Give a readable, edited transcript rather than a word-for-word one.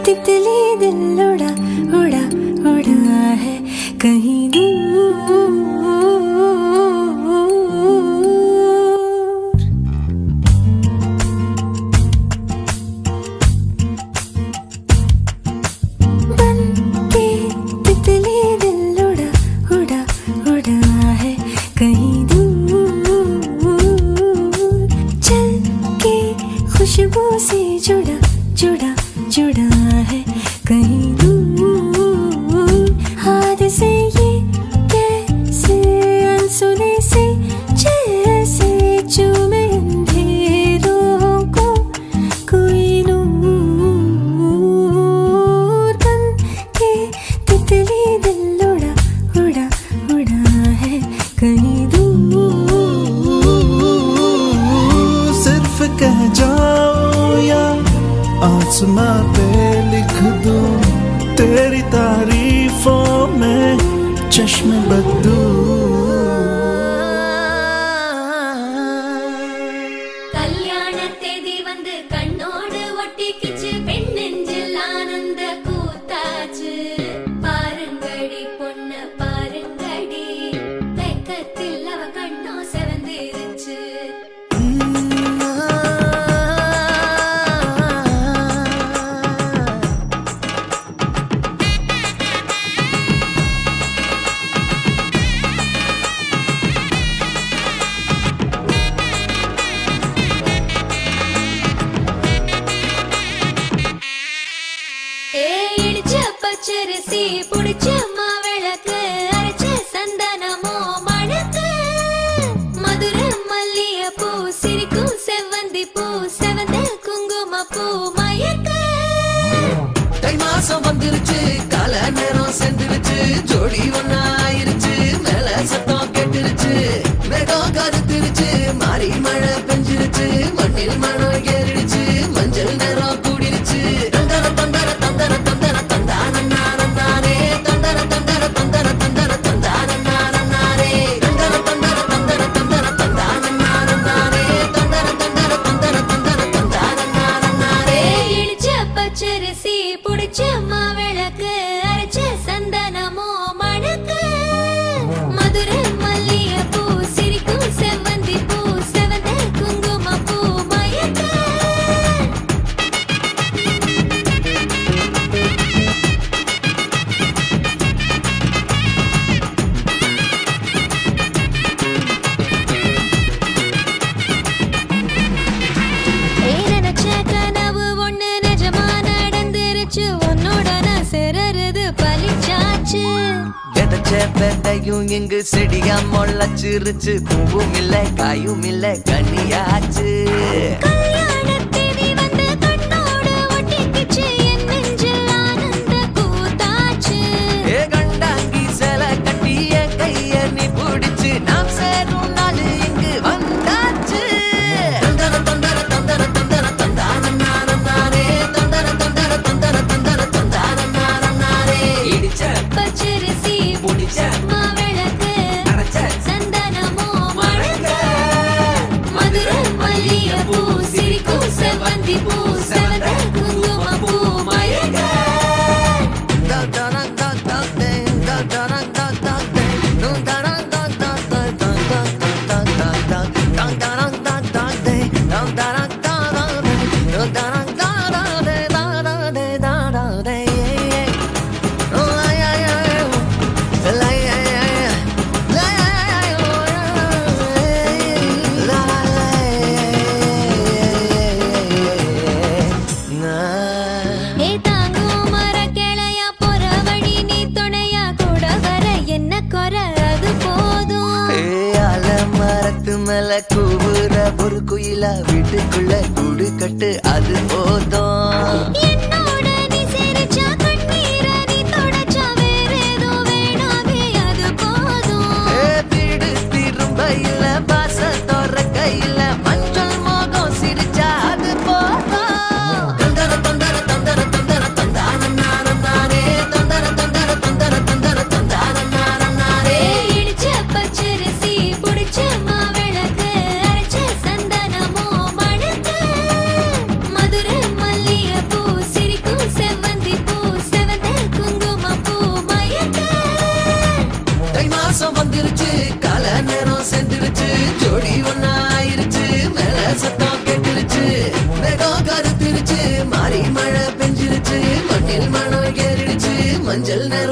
तितली दिल उड़ा उड़ा उड़ा है कहीं दूर। बन के तितली दिल उड़ा उड़ा उड़ा है कहीं दूर। चल के खुशबू से जुड़ा जुड़ा जुड़ा है कहीं दूर। हाथ से ये कैसे अनसुने से जैसे चूमे अंधेरों को कोई नूर। बन के तितली दिल उड़ा उड़ा उड़ा है कहीं दूर। सिर्फ कह जाओ या आसमां पे लिख दूं तेरी तारीफों में चश्मे बदलू। கல்யாணத்தே தி வந்து கண்ணோடு ஒட்டிக்கிச்சு பெண் நெஞ்சில் ஆனந்த கூத்தாச்சு. பாருங்கடி பொண்ண பாருங்கடி வெக்கத்தில் அவ கண்ணோ செவந்திருச்சு. பச்சரிசி புடிச்ச மாவிளக்கு அரைச்ச சந்தனமோ மணக்கு. மதுர மல்லிய பூ சிரிக்கும் செவ்வந்தி பூ செவந்த குங்கும பூ மயக்க. தை மாசம் வந்துருச்சு கால நேரம் சென்றுருச்சு ஜோடி ஒன்னா ஆயிருச்சு மேல சத்தம் கெட்டுருச்சு மேகம் கருத்துருச்சு மாறி மழை பெஞ்சிருச்சு மண்ணில் மனம் ஏறிடுச்சு மஞ்சள் நேரம் கூடிருச்சு. தந்தர தந்தர தந்தர தந்தர தந்தானே தந்தர தந்தர தந்தர தந்தர தந்தானே தந்தர தந்தர தந்தர தந்தர தந்தானே தந்தர தந்தர தந்தர தந்தர தந்தானே. இடிச்ச பச்சரிசி புடிச்ச மாவிளக்கு அரைச்ச சந்தனமோ மணக்கு. மதுர மல்லிய பூ சிரிக்கும் செவ்வந்தி பூ செவந்த குங்கும பூ மயக்க. நினைச்ச கனவு ஒண்ணு நிஜமா நடந்துருச்சு உன்னோட நான் சிறருது பலிச்சாச்சு. விதைச்ச விதையும் இங்கு செடியா முளைச்சிருச்சு பூவும் இல்ல காயும் இல்ல கனியாச்சு. கல்யாணத்தேதி வந்து கண்ணோடு ஒட்டிக்கிச்சு என் நெஞ்சில் ஆனந்த கூத்தாச்சு. ஏ கண்டாங்கி சில கட்டிய கைய நீ பிடிச்சு நாம் சேரும் நாள் இங்கு வந்தாச்சு. தந்தர தந்தர தந்தர தந்தர தந்தானே தந்தர தந்தர தந்தர தந்தர தந்தானே. இடிச்ச பச்சரிசி புடிச்ச மாவிளக்கு அரைச்ச சந்தனமோ மணக்க. மதுர மல்லிய பூ சிரிக்கும் செவ்வந்தி பூ செவந்த குங்கும பூ மயக்க. ஏ தாங்கும் மரக்கிளையா போற வழி நீ துணையா கூட வர என்ன குறை அது போதும். மரத்து மேல கூவுற ஒரு குயிலா வீட்டுக்குள்ள கூடு கட்டு அது போதும். என்னோட நீ சிரிச்சா கண்ணீர நீ தொடச்சா வேற ஏதோ வேணாமே அது போதும். வீடு திரும்பையில பாச தோற கையில மஞ்சள் மோகம் சிரிச்சா அது போதும். தந்தர தந்தர தந்தர தந்தர தந்தானே தந்தர தந்தர தந்தர தந்தர தந்தானே. இடிச்ச பச்சரிசி புடிச்ச மாவிளக்கு அரைச்ச சந்தனமோ மணக்கு. மதுரை மல்லிகைப்பூ சிரிக்கும் செவ்வந்தி பூ செவந்த குங்குமப்பூ மயக்க. தை மாசம் வந்துருச்சு கால நேரம் சென்றுருச்சு ஜோடி ஒன்னா ஆயிருச்சு மேல சத்தம் கேட்டுருச்சு வேகம் கருத்துருச்சு மாறி மழை பெஞ்சிருச்சு மண்ணில் மணம் ஏறிடுச்சு மஞ்சள் நேரம்